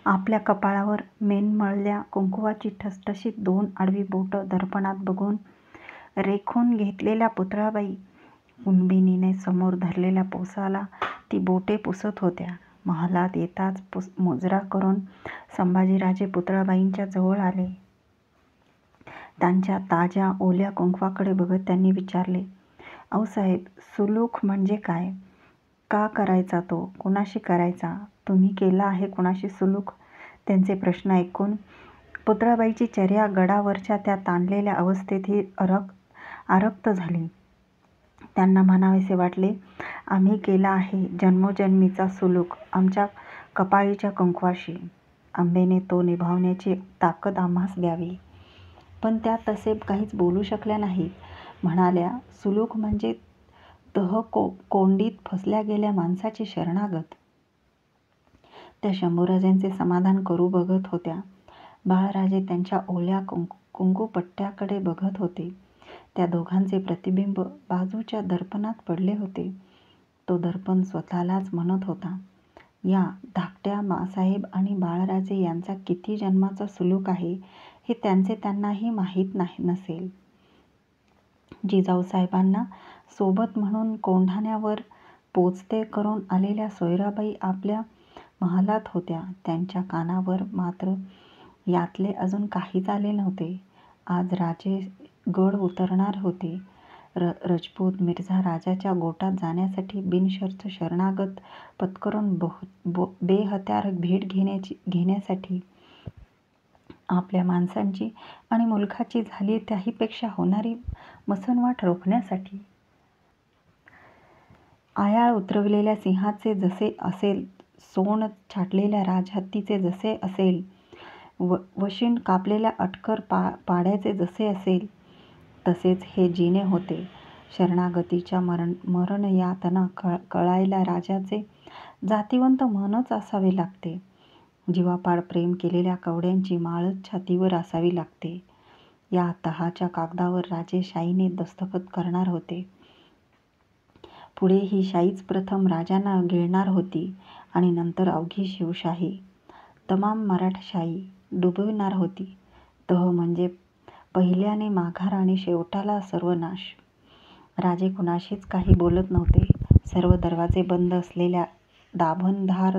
आपल्या कपाळावर मेनमळल्या कुंकवाची ठसठशीत 2 आडवी बोटं दर्पणात बघून रेखून घेतलेल्या पुतळाबाई कुणबिनीने समोर धरलेल्या पोसाला ती बोटे पुसत होत्या. महालात येताच मुजरा करून संभाजीराजे पुतळाबाईंच्या जवळ आले. त्यांच्या ताज्या ओल्या कुंकवाकडे बघत त्यांनी विचारले, "आऊसाहेब, सुलूक म्हणजे काय? का करायचा तो? कुणाशी करायचा? तुम्ही केला आहे कुणाशी सुलूक?" त्यांचे प्रश्न ऐकून पुतळाबाईची चर्या गडावरच्या त्या ताणलेल्या अवस्थेतही आरक्त झाली. त्यांना म्हणावेसे वाटले, "आम्ही केला आहे जन्मोजन्मीचा सुलूक आमच्या कपाळीच्या कुंकवाशी. अंबेने तो निभावण्याची ताकद आम्हास द्यावी." पण त्या तसे काहीच बोलू शकल्या नाहीत. म्हणाल्या, "सुलूक म्हणजे कोंडीत फसल्या गेल्या माणसाची शरणागत." त्या शंभूराजांचे समाधान करू बघत होत्या. बाळराजे त्यांच्या ओल्या कुंकुपट्ट्याकडे बघत होते. त्या दोघांचे प्रतिबिंब बाजूच्या दर्पणात पडले होते. तो दर्पण स्वतःलाच म्हणत होता, "या धाकट्या मासाहेब आणि बाळराजे यांचा किती जन्माचा सुलूक आहे हे त्यांनाही माहीत नसेल." जिजाऊसाहेबांना सोबत म्हणून कोंढाण्यावर पोचते करून आलेल्या सोयराबाई आपल्या महालात होत्या. त्यांच्या कानावर मात्र यातले अजून काहीच आले नव्हते. आज राजे गड उतरणार होते. रजपूत मिर्झा राजाच्या गोटात जाण्यासाठी बिनशर्त शरणागत पत्करून बेहत्यार भेट घेण्यासाठी, आपल्या माणसांची आणि मुलखाची झाली त्याहीपेक्षा होणारी मसणवाट रोखण्यासाठी. आयाळ उतरविलेल्या सिंहाचे जसे असेल, सोंड छाटलेल्या राजहत्तीचे जसे असेल, वशिंड कापलेल्या अटकर पाड्याचे जसे असेल, तसेच हे जिने होते. शरणागतीच्या मरणयातना कळायला राजाचे जातिवंत मनच असावे लागते. जीवापाड प्रेम केलेल्या कवड्यांची माळच छातीवर असावी लागते. या तहाच्या कागदावर राजे शाईने दस्तखत करणार होते. पुढे ही शाईच प्रथम राजांना गिळणार होती आणि नंतर अवघी शिवशाही, तमाम मराठशाही डुबविणार होती. तह म्हणजे पहिल्याने माघार आणि शेवटाला सर्वनाश. राजे कुणाशीच काही बोलत नव्हते. सर्व दरवाजे बंद असलेल्या दाभणधार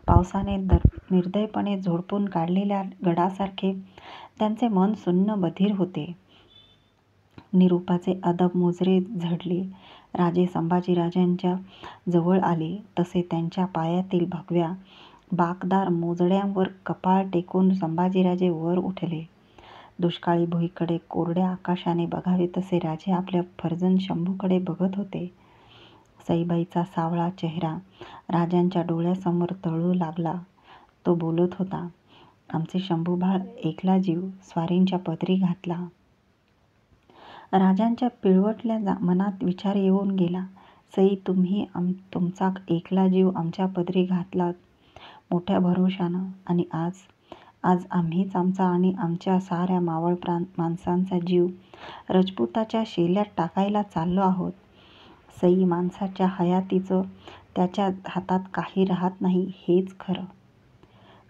पावसाने निर्दयपणे झोडपून काढलेल्या गडासारखे त्यांचे मन सुन्न बधीर होते. निरुपाचे अदब मुजरे झडले. राजे संभाजीराजांच्या जवळ आले तसे त्यांच्या पायातील भगव्या बाकदार मोजड्यांवर कपाळ टेकून संभाजीराजे वर उठले. दुष्काळी भुईकडे कोरड्या आकाशाने बघावे तसे राजे आपल्या फर्जंद शंभूकडे बघत होते. सईबाईचा सावळा चेहरा राजांच्या डोळ्यासमोर तळू लागला. तो बोलत होता, "आमचे शंभूबाळ एकला जीव स्वारींच्या पदरी घातला." राजांच्या पिळवटल्या मनात विचार येऊन गेला, "सई, तुम्ही तुमचा एकला जीव आमच्या पदरी घातलात मोठ्या भरोशानं, आणि आज आम्हीच आमचा आणि आमच्या साऱ्या मावळ माणसांचा जीव रजपुताच्या शेल्यात टाकायला चाललो आहोत." सई, माणसाच्या हयातीचं त्याच्या हातात काही राहत नाही हेच खरं.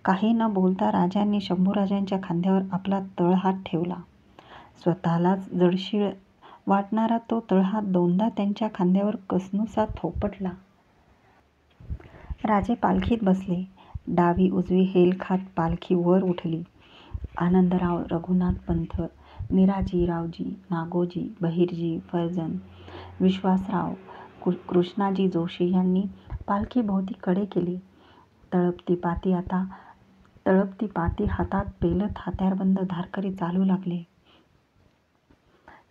काही न बोलता राजांनी शंभूराजांच्या खांद्यावर आपला तळहात ठेवला. स्वतःलाच जडशीळ वाटणारा तो तळहात दोनदा त्यांच्या खांद्यावर कसनुसा थोपटला. राजे पालखीत बसले. डावी उजवी हेल खात पालखी वर उठली. आनंदराव, रघुनाथपंत, निराजी, रावजी, नागोजी, बहिर्जी, फर्जंद, विश्वासराव, कृष्णाजी जोशी यांनी पालखीभोवती कडे केले. तळपती पाती हातात पेलत हत्यारबंद धारकरी चालू लागले.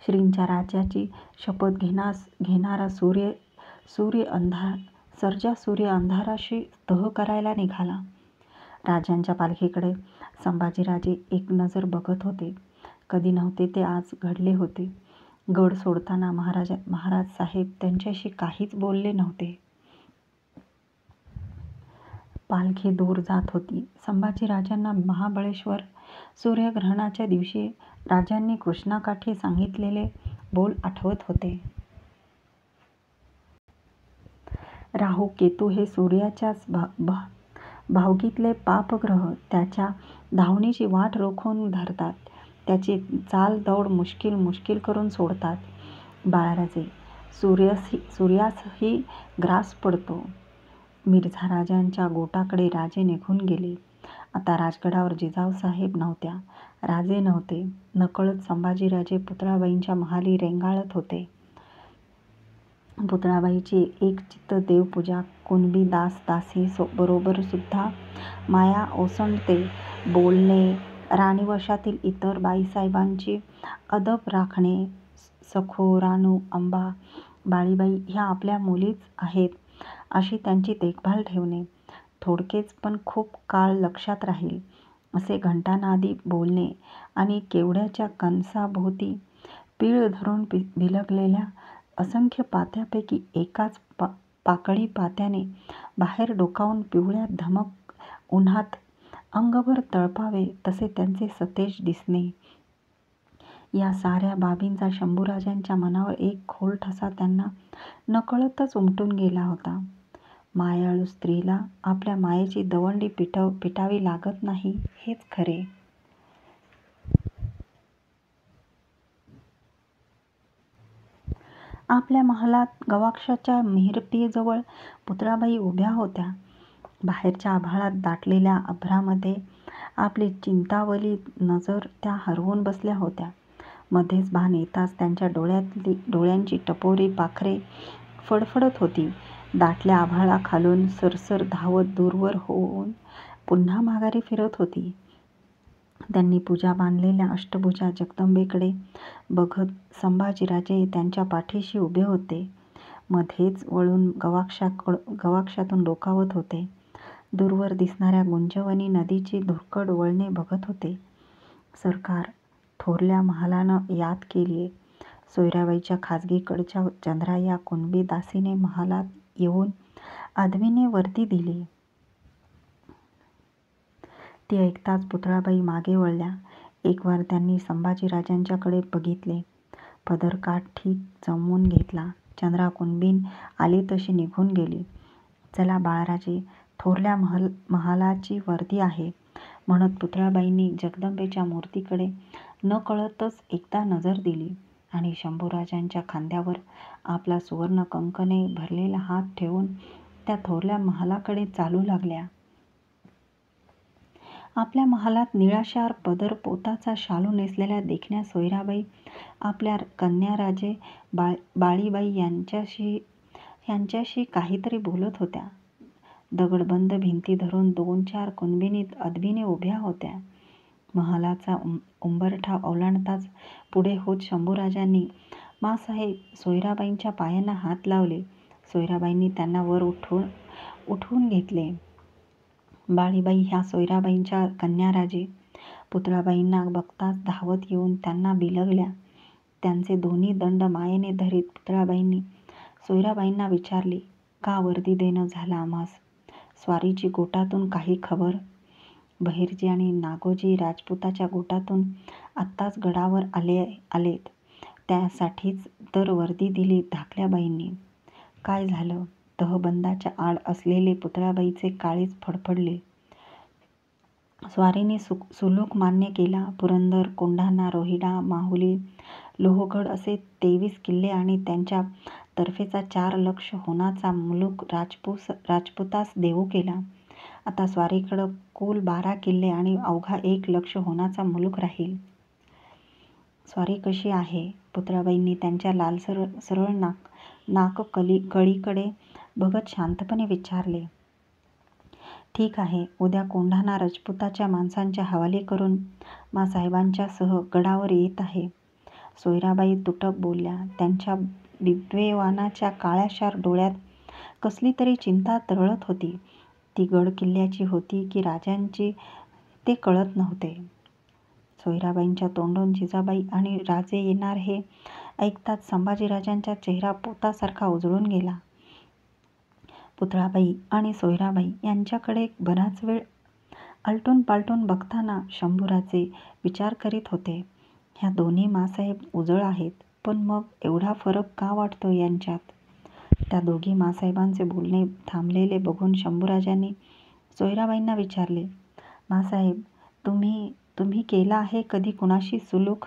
श्रींच्या राज्याची शपथ घेणारा सर्जा सूर्य अंधाराशी तह करायला निघाला. राजांच्या पालखीकडे संभाजीराजे एक नजर बघत होते. कधी नव्हते ते आज घडले होते. गड सोडताना महाराज साहेब त्यांच्याशी काहीच बोलले नव्हते. पालखी दूर जात होती. संभाजीराजांना महाबळेश्वर सूर्यग्रहणाच्या दिवशी राजांनी कृष्णाकाठी सांगितलेले बोल आठवत होते. राहू केतू हे सूर्याच्याच भावकीतले पापग्रह त्याच्या धावणीची वाट रोखून धरतात. त्याची चाल दौड मुश्किल करून सोडतात. बाळराजे सूर्यासही ग्रास पडतो. मिर्झा राजांच्या गोटाकडे राजे निघून गेले. आता राजगडावर जिजाऊसाहेब नव्हत्या, राजे नव्हते. नकळत संभाजीराजे पुतळाबाईंच्या महाली रेंगाळत होते. पुतळाबाईची एकचित्त देवपूजा, कुणबी दास दासी बरोबर सुद्धा माया ओसंडते. बोलणे, राणीवशातील इतर बाईसाहेबांची अदब राखणे, सखो, रानू, अंबा, बाळीबाई ह्या आपल्या मुलीच आहेत अशी त्यांची देखभाल ठेवणे, थोडकेच पण खूप काळ लक्षात राहील असे घंटानादी बोलणे आणि केवड्याच्या कणसाभोवती पीळ धरून बिलगलेल्या असंख्य पात्यापैकी एकाच पाकळी पात्याने बाहेर डोकावून पिवळ्या धमक उन्हात अंगभर तळपावे तसे त्यांचे सतेज दिसणे, या साऱ्या बाबींचा शंभूराजांच्या मनावर एक खोल ठसा त्यांना नकळतच उमटून गेला होता. मायाळू स्त्रीला आपल्या मायेची दवंडी पिटावी लागत नाही हेच खरे. आपल्या महालात गवाक्षाच्या मिहीरपीजवळ पुतळाबाई उभ्या होत्या. बाहेरच्या आभाळात दाटलेल्या अभ्रामध्ये आपली चिंतावली नजर त्या हरवून बसल्या होत्या. मध्येच भान येताच त्यांच्या डोळ्यांची टपोरी पाखरे फडफडत होती. दाटल्या आभाळाखालून सरसर धावत दूरवर होऊन पुन्हा माघारी फिरत होती. त्यांनी पूजा बांधलेल्या अष्टभुजा जगदंबेकडे बघत संभाजीराजे त्यांच्या पाठीशी उभे होते. मध्येच वळून गवाक्षातून डोकावत होते. दूरवर दिसणाऱ्या गुंजवणी नदीची धुरकट वळणे बघत होते. सरकार, थोरल्या महालानं याद केलीये. सोयराबाईच्या खाजगीकडच्या चंद्रा या कुणबी दासीने महालात येऊन आदमीने वर्दी दिली. ती ऐकताच पुतळाबाई मागे वळल्या. एक वार त्यांनी संभाजीराजांच्याकडे बघितले. पदरकाठ ठीक जमवून घेतला. चंद्रा कुणबीन आली तशी निघून गेली. चला बाळराजे, थोरल्या महालाची वर्दी आहे म्हणत पुतळाबाईंनी जगदंबेच्या मूर्तीकडे नकळतच एकदा नजर दिली आणि शंभूराजांच्या खांद्यावर आपला सुवर्ण कंकणे भरलेला हात ठेवून त्या थोरल्या महालाकडे चालू लागल्या. आपल्या महालात निळाशार पदर पोताचा शालू नेसलेल्या देखण्या सोयराबाई आपल्या कन्याराजे बाळीबाई यांच्याशी काहीतरी बोलत होत्या. दगडबंद भिंती धरून 2-4 कुणबिनी अदबीने उभ्या होत्या. महालाचा उंबरठा ओलांडताच पुढे होत शंभूराजांनी माँसाहेब सोयराबाईंच्या पायांना हात लावले. सोयराबाईंनी त्यांना वर उठवून घेतले. बाळीबाई ह्या सोयराबाईंच्या कन्याराजे पुतळाबाईंना बघताच धावत येऊन त्यांना बिलगल्या. त्यांचे दोन्ही दंड मायेने धरीत पुतळाबाईंनी सोयराबाईंना विचारले, का वर्दी देणं झालं आम्हास? स्वारीची गोटातून काही खबर? बहिर्जी आणि नागोजी राजपुताच्या गोटातून आत्ताच गडावर आलेत, त्यासाठीच तर वर्दी दिली धाकल्याबाईंनी. काय झालं? तहबंदाच्या आड असलेले पुतळाबाईचे काळीज फडफडले. स्वारीने सुलूक मान्य केला. पुरंदर, कोंढाणा, रोहिडा, माहुली, लोहगड असे 23 किल्ले आणि त्यांच्या तर्फेचा 4 लक्ष होणाचा मुलूक राजपुतास देऊ केला. आता स्वारीकडं कुल 12 किल्ले आणि अवघा 1 लक्ष होणाचा मुलूक राहील. स्वारी कशी आहे? पुतळाबाईंनी त्यांच्या लालसर सरळ नाककळीकडे बघत शांतपणे विचारले. ठीक आहे. उद्या कोंढाणा राजपुताच्या माणसांच्या हवाली करून माँसाहेबांच्यासह गडावर येत आहे. सोयराबाई तुटक बोलल्या. त्यांच्या बिबवेवानाच्या काळ्याशार डोळ्यात कसली तरी चिंता तरळत होती. ती गड किल्ल्याची होती की राजांची ते कळत नव्हते. सोयराबाईंच्या तोंडून जिजाबाई आणि राजे येणार हे ऐकताच संभाजीराजांचा चेहरा पोतासारखा उजळून गेला. पुतळाबाई आणि सोयराबाई यांच्याकडे बराच वेळ आलटून पालटून बघताना शंभूराजे विचार करीत होते. ह्या दोन्ही माँसाहेब उजळ आहेत, पण मग एवढा फरक का वाटतो यांच्यात? त्या दोघी माँसाहेबांचे बोलणे थांबलेले बघून शंभूराजांनी सोयराबाईंना विचारले, माँसाहेब, तुम्ही तुम्ही केला आहे कधी कुणाशी सुलूक?